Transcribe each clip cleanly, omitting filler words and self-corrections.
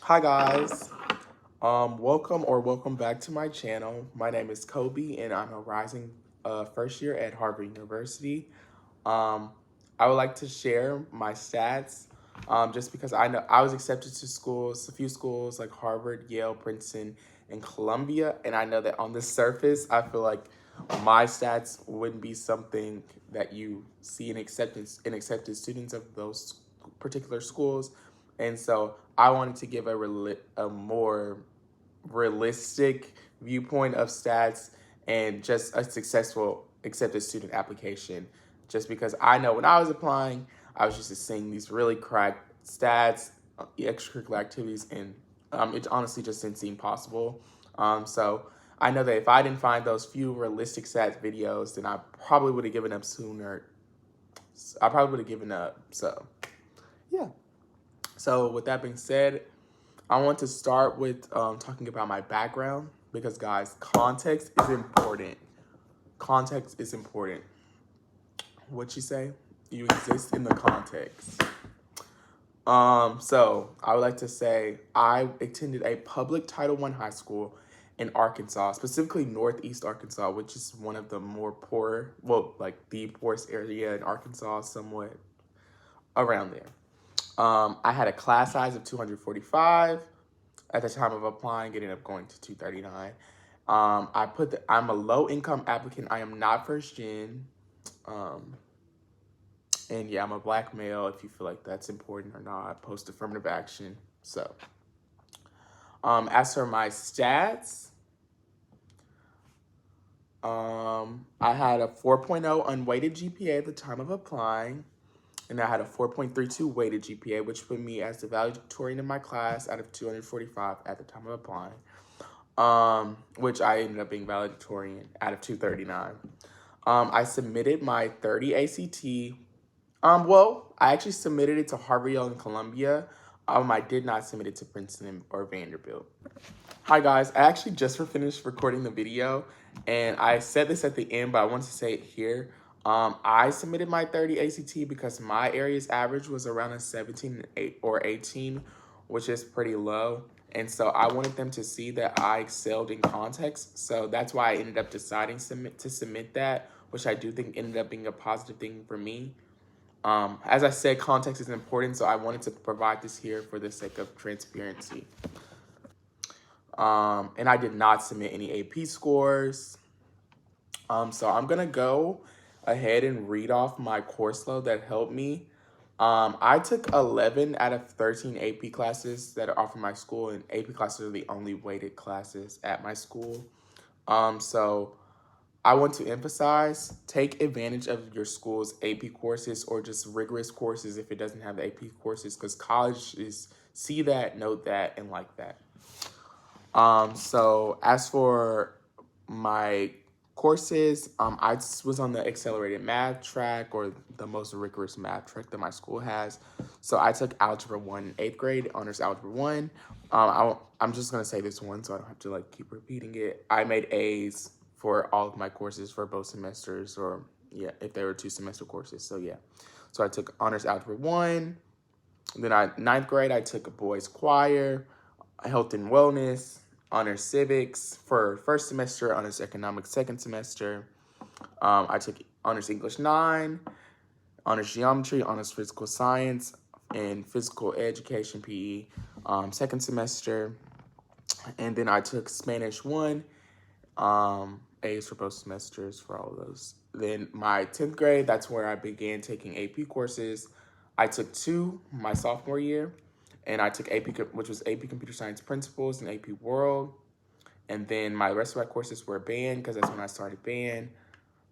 Hi guys. Welcome back to my channel. My name is Kobe and I'm a rising first year at Harvard University. Um, I would like to share my stats just because I know I was accepted to schools, a few schools like Harvard, Yale, Princeton, and Columbia. And I know that on the surface, I feel like my stats wouldn't be something that you see in accepted students of those particular schools. And so I wanted to give a more realistic viewpoint of stats and just a successful accepted student application. Just because I know when I was applying, I was used to seeing these really cracked stats, extracurricular activities, and it honestly just didn't seem possible. So I know that if I didn't find those few realistic stats videos, then I probably would have given up sooner. I probably would have given up. So yeah. So with that being said, I want to start with talking about my background because, guys, context is important. Context is important. What you say? You exist in the context. So I would like to say I attended a public Title I high school in Arkansas, specifically Northeast Arkansas, which is one of the more poor, well, like the poorest area in Arkansas, somewhat around there. I had a class size of 245 at the time of applying, ended up going to 239. I'm a low income applicant. I am not first gen. Um, and yeah, I'm a black male. If you feel like that's important or not, post affirmative action. So, as for my stats, I had a 4.0 unweighted GPA at the time of applying. And I had a 4.32 weighted GPA, which put me as the valedictorian in my class out of 245 at the time of applying. Which I ended up being valedictorian out of 239. I submitted my 30 ACT. I actually submitted it to Harvard, Yale, and Columbia. I did not submit it to Princeton or Vanderbilt. Hi guys, I actually just finished recording the video, and I said this at the end, but I want to say it here. I submitted my 30 ACT because my area's average was around a 17 or 18, which is pretty low. And so I wanted them to see that I excelled in context. So that's why I ended up deciding to submit that, which I do think ended up being a positive thing for me. As I said, context is important, so I wanted to provide this here for the sake of transparency. And I did not submit any AP scores. So I'm gonna go ahead and read off my course load that helped me. I took 11 out of 13 AP classes that are offered my school, and AP classes are the only weighted classes at my school. So I want to emphasize, take advantage of your school's AP courses or just rigorous courses if it doesn't have the AP courses, because college is see that, note that, and like that. So as for my courses, I was on the accelerated math track, or the most rigorous math track that my school has. So I took Algebra 1 in 8th grade, Honors Algebra 1. I'm just going to say this one so I don't have to like keep repeating it. I made A's for all of my courses for both semesters, or yeah, if they were 2-semester courses. So yeah, so I took Honors Algebra 1. Then 9th grade, I took a boys choir, health and wellness, honors civics for first semester, honors economics second semester. I took honors English 9, honors geometry, honors physical science, and physical education PE second semester. And then I took Spanish 1, A's for both semesters for all of those. Then my 10th grade, that's where I began taking AP courses. I took 2 my sophomore year, and I took AP, which was AP Computer Science Principles and AP World. And then my rest of my courses were band, because that's when I started band.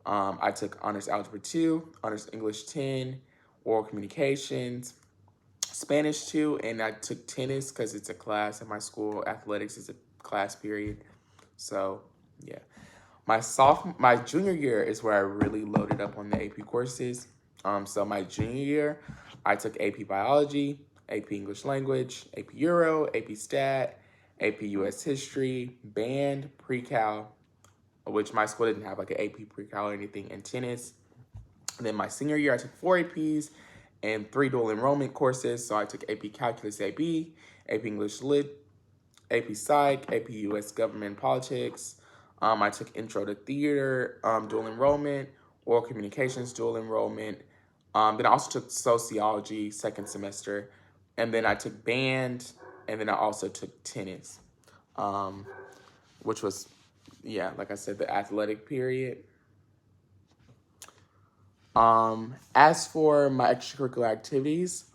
I took Honors Algebra 2, Honors English 10, Oral Communications, Spanish 2, and I took tennis because it's a class at my school. Athletics is a class period. So, yeah. My junior year is where I really loaded up on the AP courses. So my junior year, I took AP Biology, AP English Language, AP Euro, AP Stat, AP US History, Band, Pre-Cal, which my school didn't have like an AP Pre-Cal or anything, and tennis. And then my senior year, I took 4 APs, and 3 dual enrollment courses. So I took AP Calculus AB, AP English Lit, AP Psych, AP US Government Politics. I took Intro to Theater, dual enrollment, Oral Communications, dual enrollment. Then I also took Sociology, second semester. And then I took Band, and then I also took Tennis, um, which was, yeah, like I said, the athletic period. As for my extracurricular activities,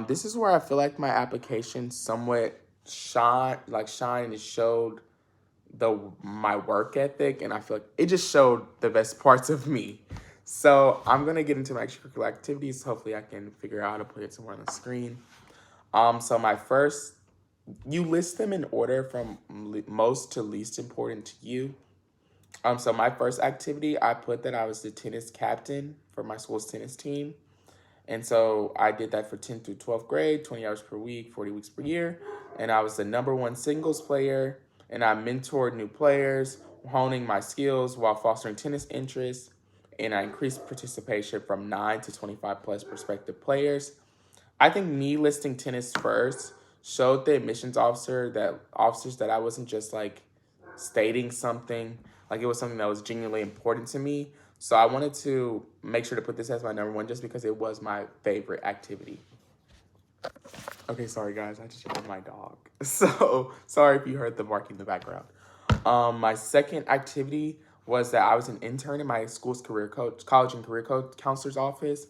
this is where I feel like my application somewhat shined and it showed my work ethic, and I feel like it just showed the best parts of me. So I'm gonna get into my extracurricular activities. Hopefully, I can figure out how to put it somewhere on the screen. So my first, you list them in order from most to least important to you. So my first activity, I put that I was the tennis captain for my school's tennis team. And so I did that for 10th through 12th grade, 20 hours per week, 40 weeks per year. And I was the #1 singles player, and I mentored new players, honing my skills while fostering tennis interests. And I increased participation from 9 to 25 plus prospective players. I think me listing tennis first showed the admissions officers that I wasn't just like stating something, like it was something that was genuinely important to me. So I wanted to make sure to put this as my #1 just because it was my favorite activity. Okay, sorry guys, I just yelled at my dog. So sorry if you heard the barking in the background. My second activity was that I was an intern in my school's college and career counselor's office.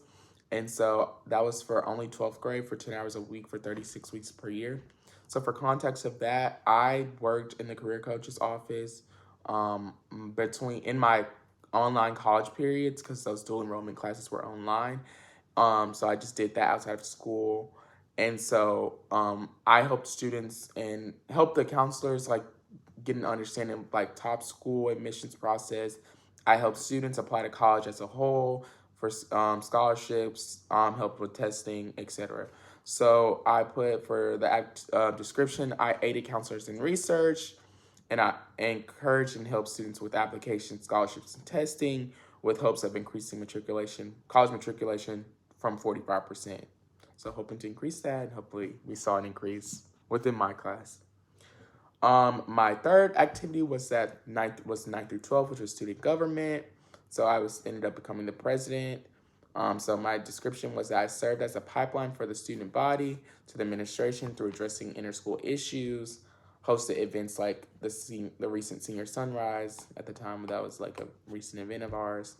And so that was for only 12th grade for 10 hours a week for 36 weeks per year. So for context of that, I worked in the career coach's office in my online college periods because those dual enrollment classes were online. So I just did that outside of school. And so I helped students and helped the counselors like get an understanding of like top school admissions process. I help students apply to college as a whole for scholarships, help with testing, etc. So I put for the description, I aided counselors in research, and I encourage and help students with applications, scholarships, and testing with hopes of increasing college matriculation from 45%. So hoping to increase that, and hopefully we saw an increase within my class. My third activity was 9 through 12, which was student government. So I ended up becoming the president. So my description was that I served as a pipeline for the student body to the administration through addressing inter-school issues, hosted events like the recent Senior Sunrise. At the time, that was like a recent event of ours.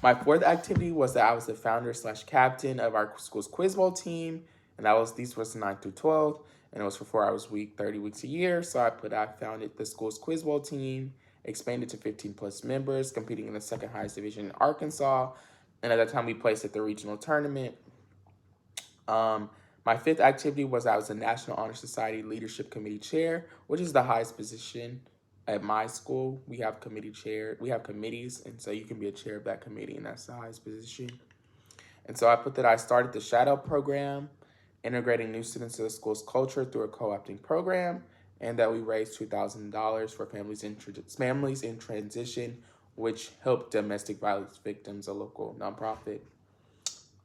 My fourth activity was that I was the founder/captain of our school's quiz bowl team, and these was 9 through 12, and it was for 4 hours a week, 30 weeks a year. So I founded the school's quiz bowl team, expanded to 15 plus members, competing in the second highest division in Arkansas, and at that time we placed at the regional tournament. My fifth activity was I was the National Honor Society Leadership Committee Chair, which is the highest position at my school. We have committees, and so you can be a chair of that committee, and that's the highest position. And so I put that I started the Shadow Program, integrating new students to the school's culture through a co-opting program, and that we raised $2,000 for families in transition, which helped domestic violence victims, a local nonprofit.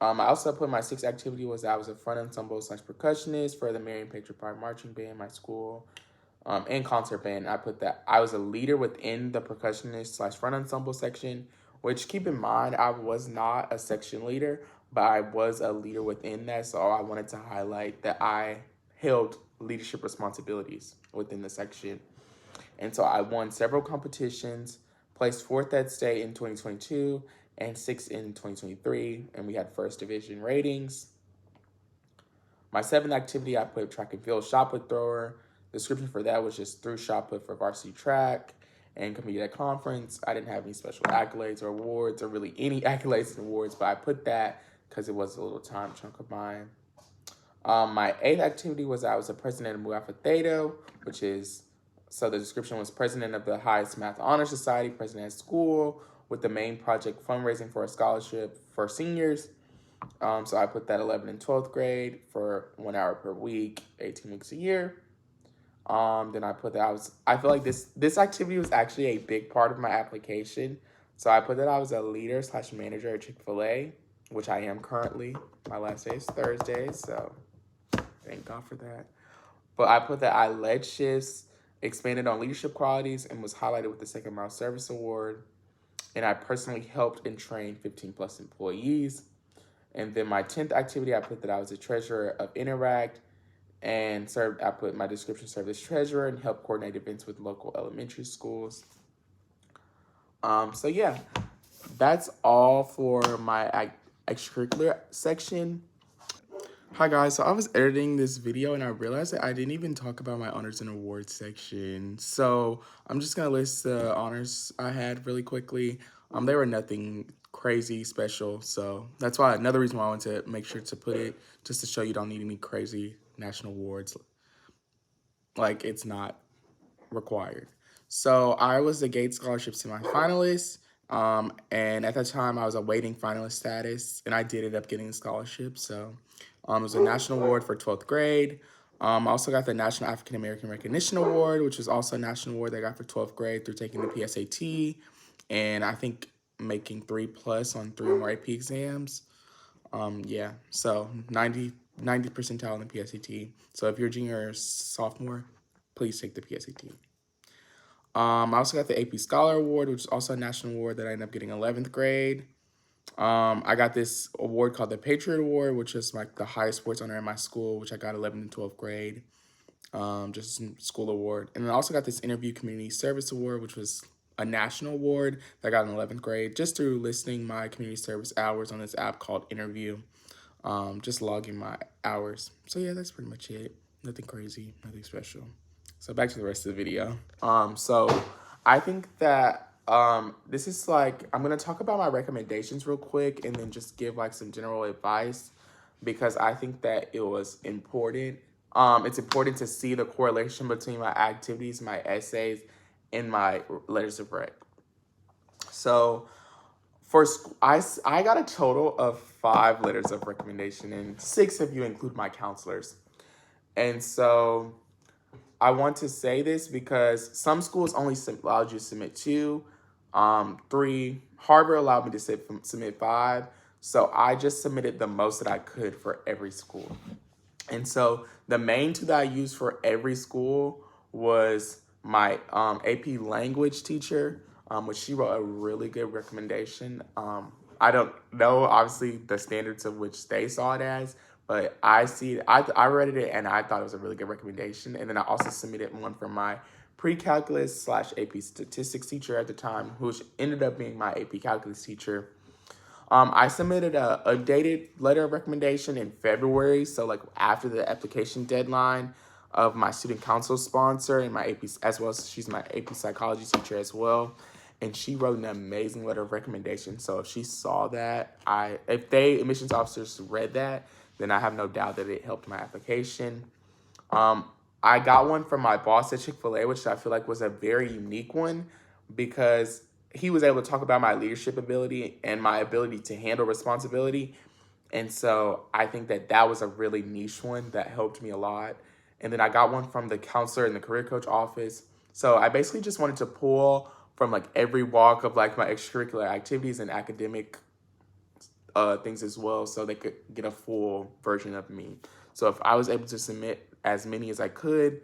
I also put my sixth activity was that I was a front ensemble/percussionist for the Marion Patriot Pride Marching Band, my school, and concert band. I put that I was a leader within the percussionist/front ensemble section, which keep in mind, I was not a section leader, but I was a leader within that. So I wanted to highlight that I held leadership responsibilities within the section. And so I won several competitions, placed 4th at state in 2022 and 6th in 2023, and we had first division ratings. My seventh activity, I put track and field shot put thrower. The description for that was just threw shot put for varsity track and competed at conference. I didn't have any special accolades or awards or really any accolades and awards, but I put that because it was a little time chunk of mine. My eighth activity was I was the president of Mu Alpha Theta, so the description was president of the highest math honor society, president at school, with the main project fundraising for a scholarship for seniors. So I put that 11th and 12th grade for 1 hour per week, 18 weeks a year. Then I put that I feel like this activity was actually a big part of my application. So I put that I was a leader/manager at Chick-fil-A. which I am currently. My last day is Thursday, so thank God for that. But I put that I led shifts, expanded on leadership qualities, and was highlighted with the Second Mile Service Award. And I personally helped and trained 15 plus employees. And then my 10th activity, I put that I was a treasurer of Interact and served. I put my description served as treasurer and helped coordinate events with local elementary schools. So yeah, that's all for my extracurricular section. Hi guys, so I was editing this video and I realized that I didn't even talk about my honors and awards section. So I'm just gonna list the honors I had really quickly. They were nothing crazy special, so that's why another reason why I wanted to make sure to put it, just to show you don't need any crazy national awards. Like, it's not required. So I was the Gates Scholarship semifinalist. And at that time, I was awaiting finalist status, and I did end up getting a scholarship. So it was a national award for 12th grade. I also got the National African American Recognition Award, which was also a national award that I got for 12th grade through taking the PSAT, and I think making 3+ on 3 more AP exams. Yeah, so 90 percentile in the PSAT. So if you're a junior or sophomore, please take the PSAT. I also got the AP Scholar Award, which is also a national award that I ended up getting 11th grade. I got this award called the Patriot Award, which is like the highest sports honor in my school, which I got 11th and 12th grade, just a school award. And then I also got this Interview Community Service Award, which was a national award that I got in 11th grade, just through listing my community service hours on this app called Interview, just logging my hours. So yeah, that's pretty much it. Nothing crazy, nothing special. So back to the rest of the video. So I think that this is like, I'm gonna talk about my recommendations real quick and then just give like some general advice because I think that it was important. It's important to see the correlation between my activities, my essays, and my letters of rec. So for I got a total of 5 letters of recommendation and 6 if you include my counselors. And so I want to say this because some schools only allowed you to submit 2, 3. Harvard allowed me to submit 5. So I just submitted the most that I could for every school. And so the main 2 that I used for every school was my AP language teacher, which she wrote a really good recommendation. I don't know, obviously, the standards of which they saw it as, but I read it and I thought it was a really good recommendation. And then I also submitted one for my pre-calculus / AP statistics teacher at the time, which ended up being my AP calculus teacher. I submitted a updated letter of recommendation in February, so like after the application deadline of my student council sponsor and my AP, as well as she's my AP psychology teacher as well. And she wrote an amazing letter of recommendation. So if she saw that, if they admissions officers read that, then I have no doubt that it helped my application. I got one from my boss at Chick-fil-A, which I feel like was a very unique one because he was able to talk about my leadership ability and my ability to handle responsibility. And so I think that that was a really niche one that helped me a lot. And then I got one from the counselor in the career coach office. So I basically just wanted to pull from like every walk of like my extracurricular activities and academic things as well, so they could get a full version of me. So if I was able to submit as many as I could,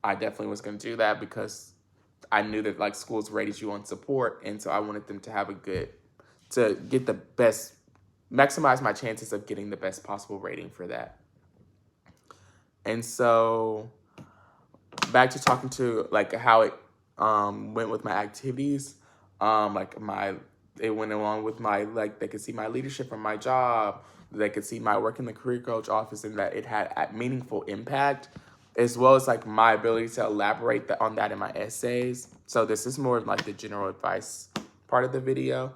I definitely was going to do that because I knew that like schools rated you on support, and so I wanted them to have to get the best, maximize my chances of getting the best possible rating for that. And so back to talking to like how it went with my activities, it went along with my, like, they could see my leadership from my job, they could see my work in the career coach office and that it had a meaningful impact, as well as like my ability to elaborate on that in my essays. So this is more of like the general advice part of the video.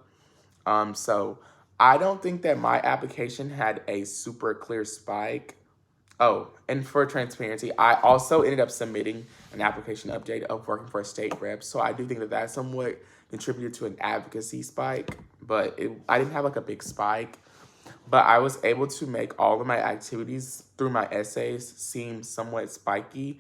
So I don't think that my application had a super clear spike. Oh, and for transparency, I also ended up submitting an application update of working for a state rep. So I do think that that somewhat contributed to an advocacy spike, but I didn't have like a big spike. But I was able to make all of my activities through my essays seem somewhat spiky.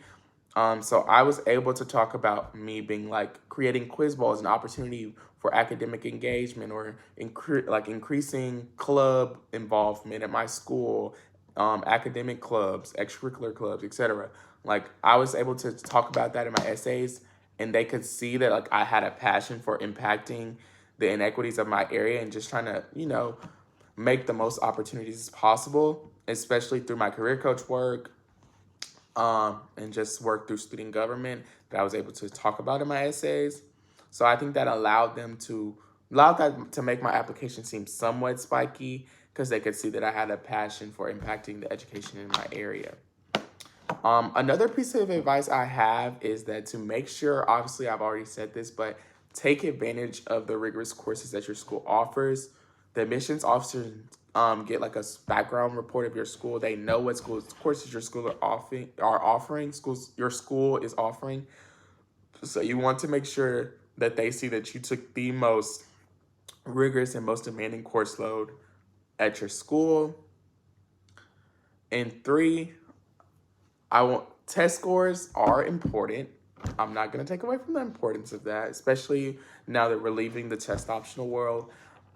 So I was able to talk about me being like creating quiz balls, an opportunity for academic engagement or increasing club involvement at my school, academic clubs, extracurricular clubs, etc. Like I was able to talk about that in my essays, and they could see that like I had a passion for impacting the inequities of my area and just trying to, make the most opportunities possible, especially through my career coach work, and just work through student government that I was able to talk about in my essays. So I think that allowed that to make my application seem somewhat spiky because they could see that I had a passion for impacting the education in my area. Another piece of advice I have is that to make sure, obviously I've already said this, but take advantage of the rigorous courses that your school offers. The admissions officers get like a background report of your school. They know what courses your school your school is offering. So you want to make sure that they see that you took the most rigorous and most demanding course load at your school. And three, test scores are important. I'm not going to take away from the importance of that, especially now that we're leaving the test optional world.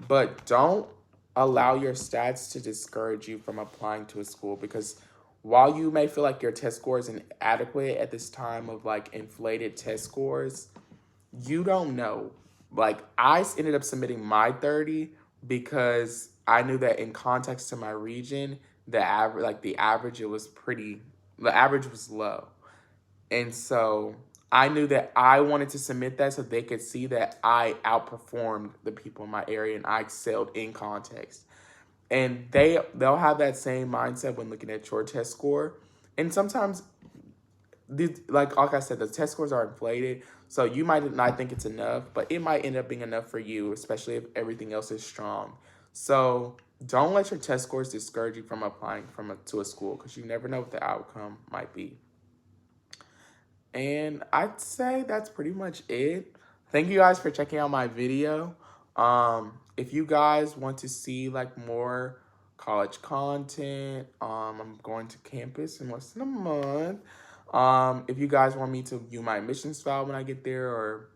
But don't allow your stats to discourage you from applying to a school, because while you may feel like your test score is inadequate at this time of like inflated test scores, you don't know. Like I ended up submitting my 30 because I knew that in context to my region, the average the average was low. And so I knew that I wanted to submit that so they could see that I outperformed the people in my area and I excelled in context. And they'll have that same mindset when looking at your test score. And sometimes like I said, the test scores are inflated, so you might not think it's enough, but it might end up being enough for you, especially if everything else is strong. So don't let your test scores discourage you from applying to a school, because you never know what the outcome might be. And I'd say that's pretty much it. Thank you guys for checking out my video. If you guys want to see like more college content, I'm going to campus in less than a month. If you guys want me to view my admissions file when I get there or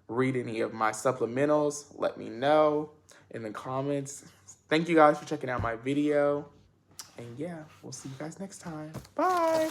read any of my supplementals, let me know in the comments. Thank you guys for checking out my video. And yeah, we'll see you guys next time. Bye.